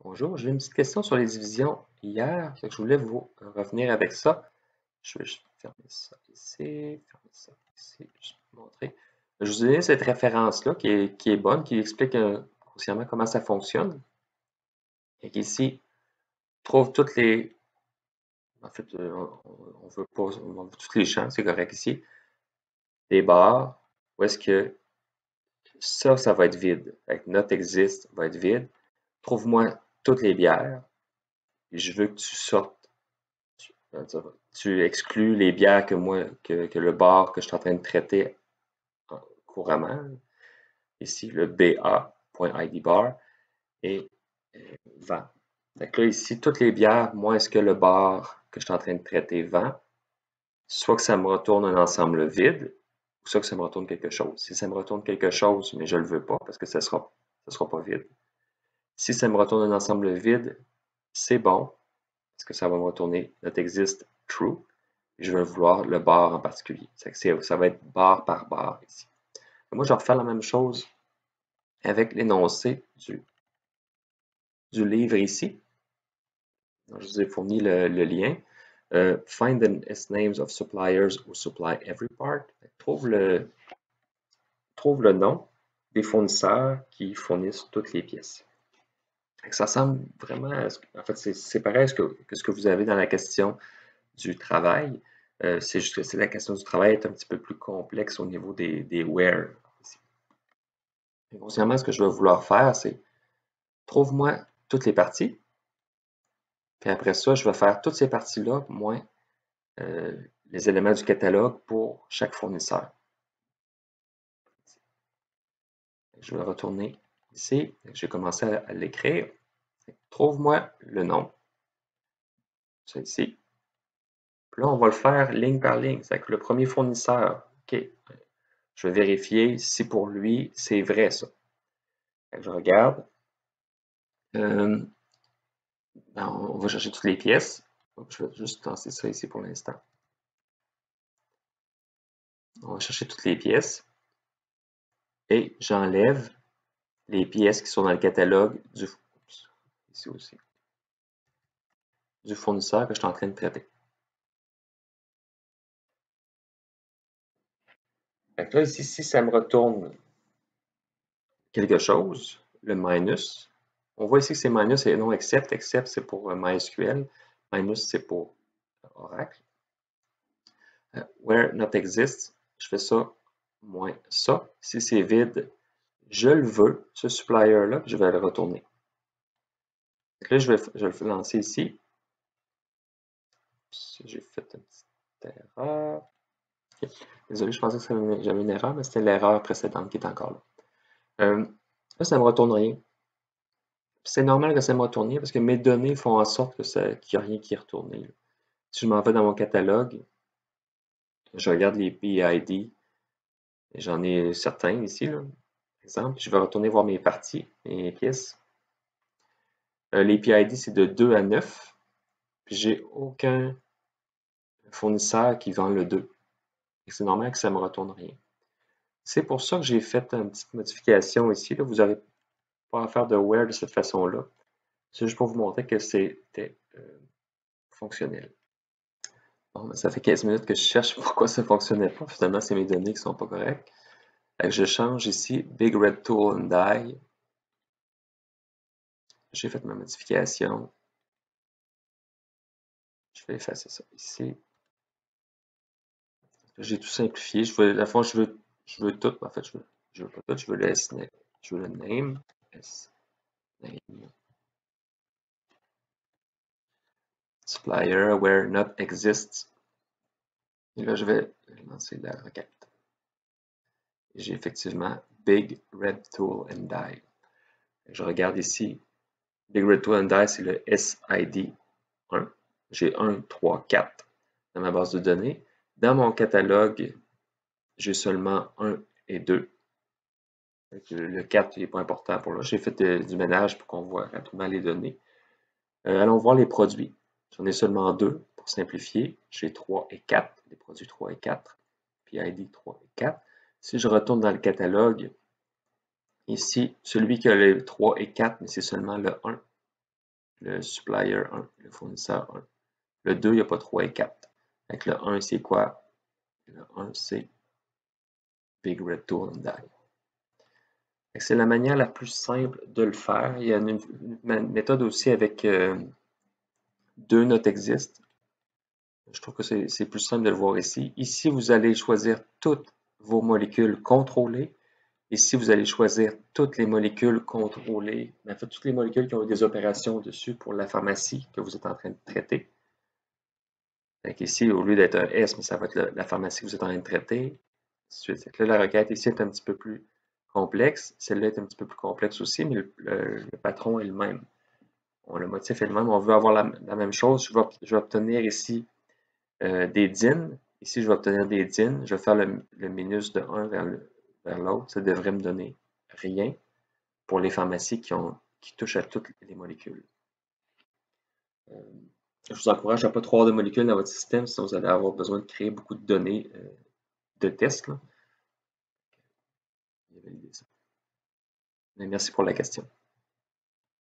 Bonjour, j'ai une petite question sur les divisions hier, fait que je voulais vous revenir avec ça. Je vais juste fermer ça ici, fermer ça ici, juste pour vous montrer. Je vous ai donné cette référence-là qui est bonne, qui explique grossièrement comment ça fonctionne. Et qu'ici, on trouve toutes les. En fait, on veut pas. On veut tous les champs, c'est correct ici. Les barres, où est-ce que ça va être vide. Fait que not exist va être vide. Trouve-moi toutes les bières. Et je veux que tu sortes. Tu exclus les bières que le bar que je suis en train de traiter couramment. Ici, le BA.ID bar et vend. Donc là, ici, toutes les bières, moins ce que le bar que je suis en train de traiter vend, soit que ça me retourne un ensemble vide, ou soit que ça me retourne quelque chose. Si ça me retourne quelque chose, mais je ne le veux pas parce que ça sera pas vide. Si ça me retourne un ensemble vide, c'est bon, parce que ça va me retourner not exist true. Je vais vouloir le bar en particulier. Ça va être bar par bar ici. Moi, je vais refaire la même chose avec l'énoncé du livre ici. Donc, je vous ai fourni le lien. Find the names of suppliers who supply every part. Trouve le nom des fournisseurs qui fournissent toutes les pièces. Ça ressemble vraiment à en fait, c'est pareil que ce que vous avez dans la question du travail. C'est juste que la question du travail est un petit peu plus complexe au niveau des where. Grossièrement, ce que je vais vouloir faire, c'est trouve-moi toutes les parties. Puis après ça, je vais faire toutes ces parties-là, moins les éléments du catalogue pour chaque fournisseur. Je vais retourner ici. Je vais commencer à l'écrire. Trouve-moi le nom. Ça ici. Puis là, on va le faire ligne par ligne. C'est que le premier fournisseur, OK, je vais vérifier si pour lui, c'est vrai ça. Je regarde. On va chercher toutes les pièces. Je vais juste lancer ça ici pour l'instant. On va chercher toutes les pièces. Et j'enlève les pièces qui sont dans le catalogue ici aussi, du fournisseur que je suis en train de traiter. Donc là, ici, si ça me retourne quelque chose, le minus, on voit ici que c'est minus et non except. Except, c'est pour MySQL. Minus, c'est pour Oracle. Where not exists, je fais ça moins ça. Si c'est vide, je le veux, ce supplier-là, je vais le retourner. Donc là, je vais le lancer ici. J'ai fait une petite erreur. Okay. Désolé, je pensais que j'avais une erreur, mais c'était l'erreur précédente qui est encore là. Là, ça ne me retourne rien. C'est normal que ça me retourne rien parce que mes données font en sorte qu'il n'y a rien qui est retourné. Là. Si je m'en vais dans mon catalogue, je regarde les PID, j'en ai certains ici, là, par exemple, je vais retourner voir mes parties, mes pièces. Les PID, c'est de 2 à 9, puis j'ai aucun fournisseur qui vend le 2. C'est normal que ça ne me retourne rien. C'est pour ça que j'ai fait une petite modification ici. Là. Vous n'aurez pas à faire de where de cette façon-là. C'est juste pour vous montrer que c'était fonctionnel. Bon, ben, ça fait 15 minutes que je cherche pourquoi ça ne fonctionnait pas. Finalement, c'est mes données qui ne sont pas correctes. Je change ici Big Red Tool and Die. J'ai fait ma modification. Je vais effacer ça ici. J'ai tout simplifié. À la fois, je veux tout. En fait, je veux pas tout. Je veux le name. Name. Supplier where not exists. Et là, je vais lancer la requête. J'ai effectivement Big Red Tool and Die. Je regarde ici. Big Red Tool and Die, c'est le SID 1. J'ai 1, 3, 4 dans ma base de données. Dans mon catalogue, j'ai seulement 1 et 2. Le 4 n'est pas important pour là. J'ai fait du ménage pour qu'on voit rapidement les données. Allons voir les produits. J'en ai seulement 2 pour simplifier. J'ai 3 et 4, les produits 3 et 4, PID 3 et 4. Si je retourne dans le catalogue, ici, celui qui a les 3 et 4, mais c'est seulement le 1. le supplier 1, le fournisseur 1. Le 2, il n'y a pas 3 et 4. Avec le 1, c'est quoi? Le 1, c'est Big Red Tool and Die. C'est la manière la plus simple de le faire. Il y a une méthode aussi avec 2 notes existent. Je trouve que c'est plus simple de le voir ici. Ici, vous allez choisir toutes vos molécules contrôlées. Ici, vous allez choisir toutes les molécules contrôlées, en fait, toutes les molécules qui ont eu des opérations dessus pour la pharmacie que vous êtes en train de traiter. Donc ici, au lieu d'être un S, mais ça va être la pharmacie que vous êtes en train de traiter. Ensuite, là, la requête ici est un petit peu plus complexe. Celle-là est un petit peu plus complexe aussi, mais le patron est le même. Le motif est le même. On veut avoir la même chose. Je vais obtenir ici des DIN. Ici, je vais obtenir des DIN. Je vais faire le minus de 1 vers l'autre. Ça devrait me donner rien pour les pharmacies qui touchent à toutes les molécules. Je vous encourage à ne pas trop avoir de molécules dans votre système, sinon vous allez avoir besoin de créer beaucoup de données de tests. Là. Merci pour la question.